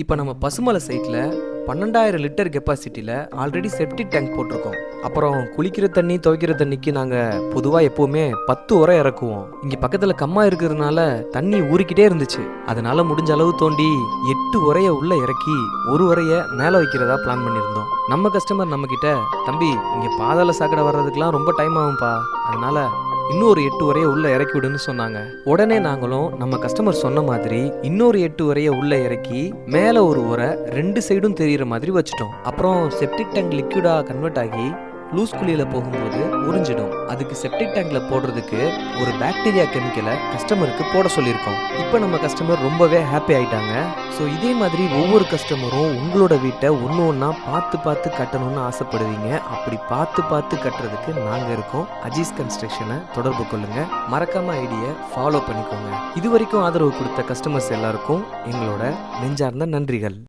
இப்போ நம்ம பசுமலை சைட்டில் 12,000 லிட்டர் கெப்பாசிட்டியில் ஆல்ரெடி செப்டிக் டேங்க் போட்டிருக்கோம். அப்புறம் குளிக்கிற தண்ணி துவைக்கிற தண்ணிக்கு நாங்கள் பொதுவாக எப்போவுமே 10 உரை இறக்குவோம். இங்கே பக்கத்தில் கம்மா இருக்கிறதுனால தண்ணி ஊறிக்கிட்டே இருந்துச்சு. அதனால முடிஞ்ச அளவு தோண்டி 8 உரையை உள்ளே இறக்கி ஒரு உரையை மேலே வைக்கிறதா பிளான் பண்ணியிருந்தோம். நம்ம கஸ்டமர் நம்மக்கிட்ட, தம்பி இங்கே பாதாள சாக்கடை வர்றதுக்கெலாம் ரொம்ப டைம் ஆகும்பா, அதனால இன்னொரு 8 உரையை உள்ள இறக்கி விடுன்னு சொன்னாங்க. உடனே நாங்களும் நம்ம கஸ்டமர் சொன்ன மாதிரி இன்னொரு 8 உரையை உள்ள இறக்கி மேல ஒரு உரை 2 சைடும் தெரியிற மாதிரி வச்சுட்டோம். அப்புறம் செப்டிக் டேங்க் லிக்விடா கன்வெர்ட் ஆகி லூஸ் குழியில போகும்போது உறிஞ்சிடும். அதுக்கு செப்டிக் டேங்க்ல போடுறதுக்கு ஒரு பாக்டீரியா கெமிக்கலை கஸ்டமருக்கு போட சொல்லியிருக்கோம். இப்போ நம்ம கஸ்டமர் ரொம்பவே ஹாப்பி ஆயிட்டாங்க. ஸோ இதே மாதிரி ஒவ்வொரு கஸ்டமரும் உங்களோட வீட்டை ஒன்று ஒன்றா பார்த்து பார்த்து கட்டணும்னு ஆசைப்படுவீங்க. அப்படி பார்த்து பார்த்து கட்டுறதுக்கு நாங்கள் இருக்கோம். அஜீஸ் கன்ஸ்ட்ரக்ஷனை தொடர்பு கொள்ளுங்க. மறக்காம ஐடியை ஃபாலோ பண்ணிக்கோங்க. இது வரைக்கும் ஆதரவு கொடுத்த கஸ்டமர்ஸ் எல்லாருக்கும் எங்களோட நெஞ்சார்ந்த நன்றிகள்.